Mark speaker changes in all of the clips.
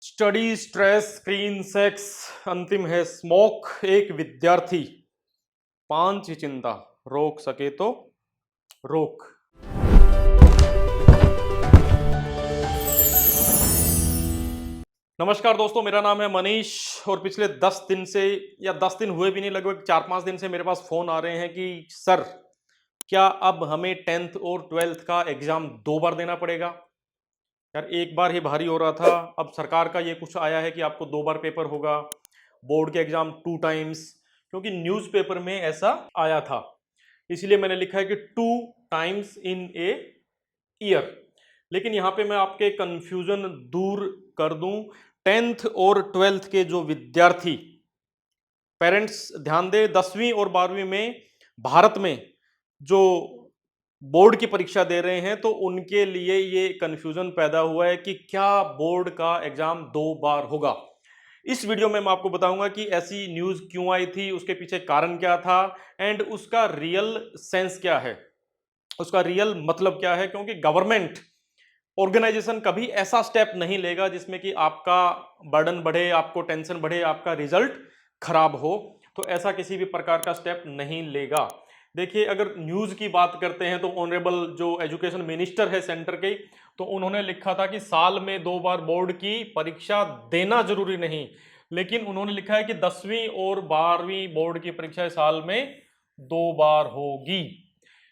Speaker 1: Study stress screen sex अंतिम है smoke. एक विद्यार्थी 5 चिंता रोक सके तो रोक। नमस्कार दोस्तों, मेरा नाम है मनीष और पिछले 10 दिन से या 10 दिन हुए भी नहीं, लगभग 4-5 दिन से मेरे पास फोन आ रहे हैं कि सर क्या अब हमें 10th और 12th का एग्जाम 2 बार देना पड़ेगा। यार एक बार ही भारी हो रहा था, अब सरकार का ये कुछ आया है कि आपको 2 बार पेपर होगा, बोर्ड के एग्जाम 2 टाइम्स, क्योंकि न्यूज़पेपर में ऐसा आया था, इसलिए मैंने लिखा है कि 2 टाइम्स इन ए ईयर। लेकिन यहाँ पे मैं आपके कंफ्यूजन दूर कर दूं, 10th और 12th के जो विद्यार्थी पेरेंट्स ध्यान दें, 10वीं और 12वीं में भारत में जो बोर्ड की परीक्षा दे रहे हैं तो उनके लिए ये कंफ्यूजन पैदा हुआ है कि क्या बोर्ड का एग्जाम 2 बार होगा। इस वीडियो में मैं आपको बताऊंगा कि ऐसी न्यूज क्यों आई थी, उसके पीछे कारण क्या था एंड उसका रियल सेंस क्या है, उसका रियल मतलब क्या है। क्योंकि गवर्नमेंट ऑर्गेनाइजेशन कभी ऐसा स्टेप नहीं लेगा जिसमें कि आपका बर्डन बढ़े, आपको टेंशन बढ़े, आपका रिजल्ट खराब हो, तो ऐसा किसी भी प्रकार का स्टेप नहीं लेगा। देखिए, अगर न्यूज की बात करते हैं तो ऑनरेबल जो एजुकेशन मिनिस्टर है सेंटर के, तो उन्होंने लिखा था कि साल में 2 बार बोर्ड की परीक्षा देना जरूरी नहीं, लेकिन उन्होंने लिखा है कि 10वीं और 12वीं बोर्ड की परीक्षा साल में 2 बार होगी।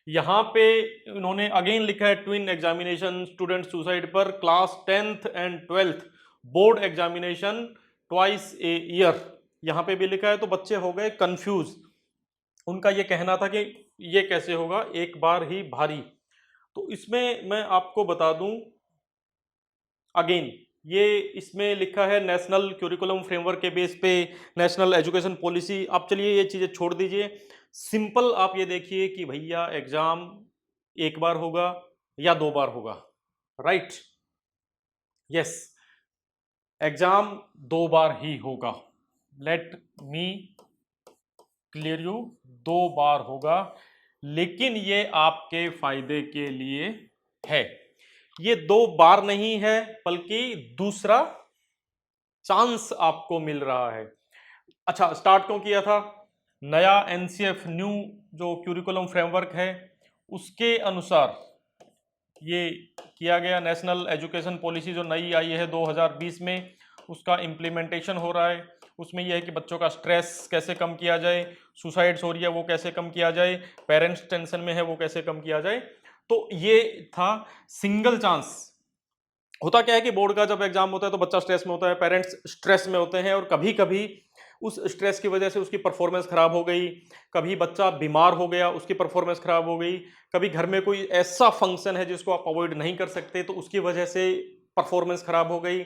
Speaker 1: यहां पे उन्होंने अगेन लिखा है ट्विन एग्जामिनेशन स्टूडेंट सुसाइड पर, class 10th and 12th board examination twice a year, यहां पे भी लिखा है। तो बच्चे हो गए कंफ्यूज, उनका ये कहना था कि ये कैसे होगा, एक बार ही भारी। तो इसमें मैं आपको बता दूं, अगेन ये इसमें लिखा है नेशनल क्यूरिकुलम फ्रेमवर्क के बेस पे नेशनल एजुकेशन पॉलिसी। आप चलिए ये चीजें छोड़ दीजिए, सिंपल आप ये देखिए कि भैया एग्जाम एक बार होगा या 2 बार होगा, राइट? यस, एग्जाम 2 बार ही होगा। लेट मी क्लियर यू, 2 बार होगा, लेकिन ये आपके फायदे के लिए है। ये 2 बार नहीं है बल्कि दूसरा चांस आपको मिल रहा है। अच्छा, स्टार्ट क्यों किया था? नया एनसीएफ न्यू जो क्यूरिकुलम फ्रेमवर्क है उसके अनुसार ये किया गया। नेशनल एजुकेशन पॉलिसी जो नई आई है 2020 में, उसका इम्प्लीमेंटेशन हो रहा है। उसमें यह है कि बच्चों का स्ट्रेस कैसे कम किया जाए, सुसाइड्स हो रही है वो कैसे कम किया जाए, पेरेंट्स टेंशन में है वो कैसे कम किया जाए। तो ये था सिंगल चांस। होता क्या है कि बोर्ड का जब एग्जाम होता है तो बच्चा स्ट्रेस में होता है, पेरेंट्स स्ट्रेस में होते हैं, और कभी कभी उस स्ट्रेस की वजह से उसकी परफॉर्मेंस खराब हो गई, कभी बच्चा बीमार हो गया उसकी परफॉर्मेंस खराब हो गई, कभी घर में कोई ऐसा फंक्शन है जिसको आप अवॉइड नहीं कर सकते तो उसकी वजह से परफॉर्मेंस खराब हो गई,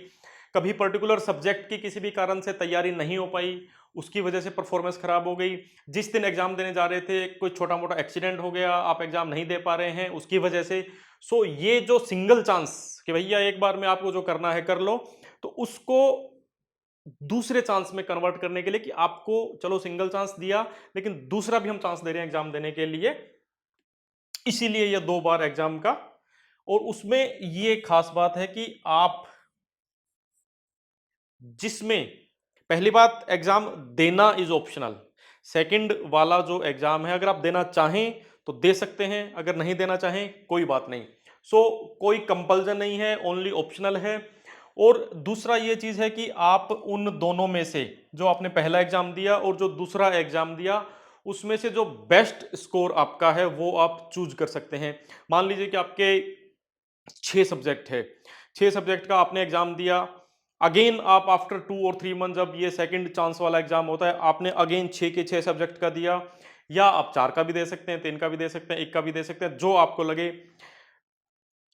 Speaker 1: कभी पर्टिकुलर सब्जेक्ट की किसी भी कारण से तैयारी नहीं हो पाई उसकी वजह से परफॉर्मेंस खराब हो गई, जिस दिन एग्जाम देने जा रहे थे कोई छोटा मोटा एक्सीडेंट हो गया, आप एग्जाम नहीं दे पा रहे हैं उसकी वजह से। सो ये जो सिंगल चांस कि भैया एक बार में आपको जो करना है कर लो, तो उसको दूसरे चांस में कन्वर्ट करने के लिए कि आपको चलो सिंगल चांस दिया लेकिन दूसरा भी हम चांस दे रहे हैं एग्जाम देने के लिए, इसीलिए ये 2 बार एग्जाम का। और उसमें ये खास बात है कि आप जिसमें पहली बात एग्जाम देना इज ऑप्शनल, सेकंड वाला जो एग्जाम है अगर आप देना चाहें तो दे सकते हैं, अगर नहीं देना चाहें कोई बात नहीं। सो कोई कंपल्जन नहीं है, ओनली ऑप्शनल है। और दूसरा ये चीज है कि आप उन दोनों में से जो आपने पहला एग्जाम दिया और जो दूसरा एग्जाम दिया उसमें से जो बेस्ट स्कोर आपका है वो आप चूज कर सकते हैं। मान लीजिए कि आपके 6 सब्जेक्ट है, 6 सब्जेक्ट का आपने एग्जाम दिया, अगेन आप आफ्टर 2 और 3 मंथ जब ये सेकंड चांस वाला एग्जाम होता है आपने अगेन 6 के 6 सब्जेक्ट का दिया, या आप 4 का भी दे सकते हैं, 3 का भी दे सकते हैं, 1 का भी दे सकते हैं, जो आपको लगे।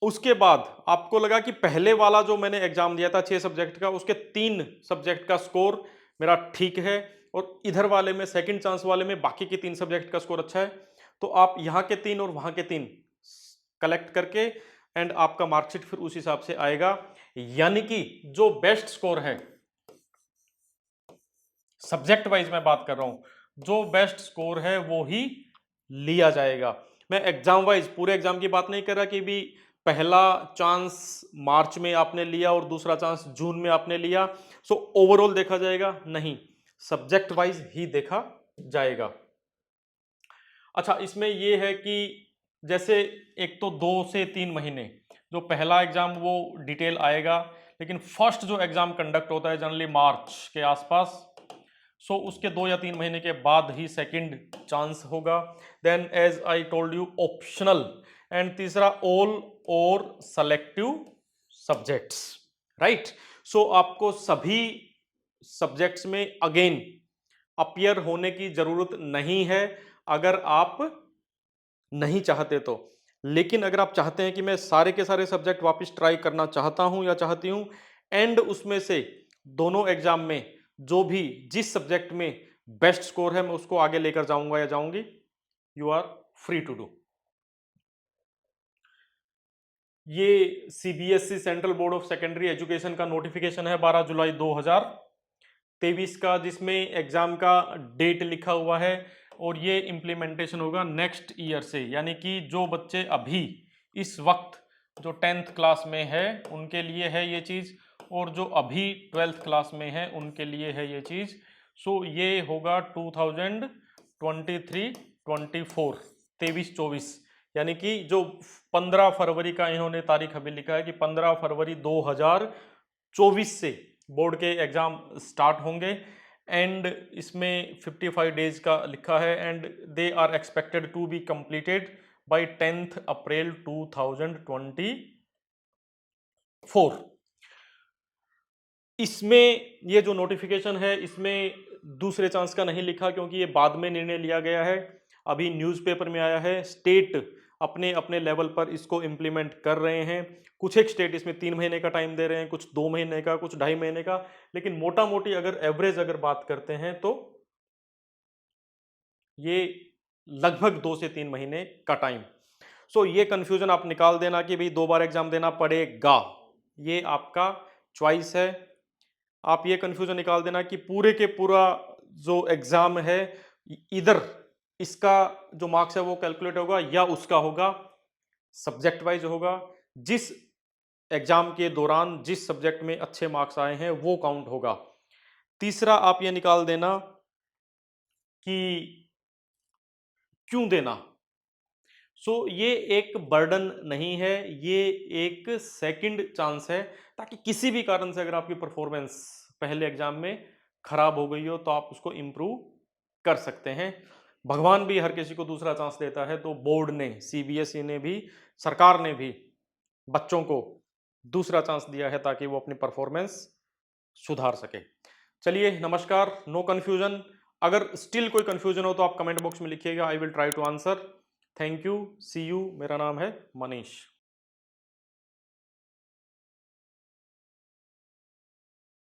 Speaker 1: उसके बाद आपको लगा कि पहले वाला जो मैंने एग्जाम दिया था 6 सब्जेक्ट का उसके 3 सब्जेक्ट का स्कोर मेरा ठीक है, और इधर वाले में सेकंड चांस वाले में बाकी के 3 सब्जेक्ट का स्कोर अच्छा है, तो आप यहाँ के 3 और वहां के 3 कलेक्ट करके एंड आपका मार्कशीट फिर उस हिसाब से आएगा। यानी कि जो बेस्ट स्कोर है, सब्जेक्ट वाइज मैं बात कर रहा हूं, जो बेस्ट स्कोर है वो ही लिया जाएगा। मैं एग्जाम वाइज पूरे एग्जाम की बात नहीं कर रहा कि भी पहला चांस मार्च में आपने लिया और दूसरा चांस जून में आपने लिया, सो ओवरऑल देखा जाएगा नहीं, सब्जेक्ट वाइज ही देखा जाएगा। अच्छा, इसमें ये है कि जैसे एक तो 2 से 3 महीने जो पहला एग्जाम वो डिटेल आएगा, लेकिन फर्स्ट जो एग्जाम कंडक्ट होता है जनरली मार्च के आसपास, सो उसके 2 या 3 महीने के बाद ही सेकंड चांस होगा। Then as I told you optional, and तीसरा ऑल और सेलेक्टिव सब्जेक्ट्स, राइट। सो आपको सभी सब्जेक्ट्स में अगेन अपीयर होने की जरूरत नहीं है अगर आप नहीं चाहते तो। लेकिन अगर आप चाहते हैं कि मैं सारे के सारे सब्जेक्ट वापस ट्राई करना चाहता हूं या चाहती हूं, एंड उसमें से दोनों एग्जाम में जो भी जिस सब्जेक्ट में बेस्ट स्कोर है मैं उसको आगे लेकर जाऊंगा या जाऊंगी, you are free to do. ये CBSE central board of secondary education का नोटिफिकेशन है 12 जुलाई 2023 का, जिसमें एग्जाम का डेट लिखा हुआ है और ये इम्प्लीमेंटेशन होगा नेक्स्ट ईयर से। यानी कि जो बच्चे अभी इस वक्त जो 10th क्लास में है उनके लिए है ये चीज़, और जो अभी 12th क्लास में है उनके लिए है ये चीज़। सो ये होगा 2023-24 23-24, यानी कि जो 15 फरवरी का इन्होंने तारीख अभी लिखा है कि 15 फरवरी 2024 से बोर्ड के एग्जाम स्टार्ट होंगे, एंड इसमें 55 डेज का लिखा है, and they are expected to be completed by 10th April 2024। इसमें ये जो नोटिफिकेशन है इसमें दूसरे चांस का नहीं लिखा, क्योंकि ये बाद में निर्णय लिया गया है, अभी न्यूज़पेपर में आया है। स्टेट अपने अपने लेवल पर इसको इम्प्लीमेंट कर रहे हैं। कुछ एक स्टेट इसमें 3 महीने का टाइम दे रहे हैं, कुछ 2 महीने का, कुछ 2.5 महीने का, लेकिन मोटा मोटी अगर एवरेज अगर बात करते हैं तो ये लगभग 2 से 3 महीने का टाइम। सो ये कंफ्यूजन आप निकाल देना कि भाई 2 बार एग्जाम देना पड़ेगा, ये आपका चॉइस है। आप ये कंफ्यूजन निकाल देना कि पूरे के पूरा जो एग्जाम है इधर इसका जो मार्क्स है वो कैलकुलेट होगा या उसका होगा सब्जेक्ट वाइज होगा। जिस एग्जाम के दौरान जिस सब्जेक्ट में अच्छे मार्क्स आए हैं वो काउंट होगा। तीसरा आप ये निकाल देना कि क्यों देना। ये एक बर्डन नहीं है, ये एक सेकंड चांस है, ताकि किसी भी कारण से अगर आपकी परफॉर्मेंस पहले एग्जाम में खराब हो गई हो तो आप उसको इम्प्रूव कर सकते हैं। भगवान भी हर किसी को दूसरा चांस देता है, तो बोर्ड ने, सीबीएसई ने भी, सरकार ने भी बच्चों को दूसरा चांस दिया है ताकि वो अपनी परफॉर्मेंस सुधार सके। चलिए, नमस्कार, नो कंफ्यूजन। अगर स्टिल कोई कंफ्यूजन हो तो आप कमेंट बॉक्स में लिखिएगा, I will try to answer. Thank you, see you. मेरा नाम है मनीष।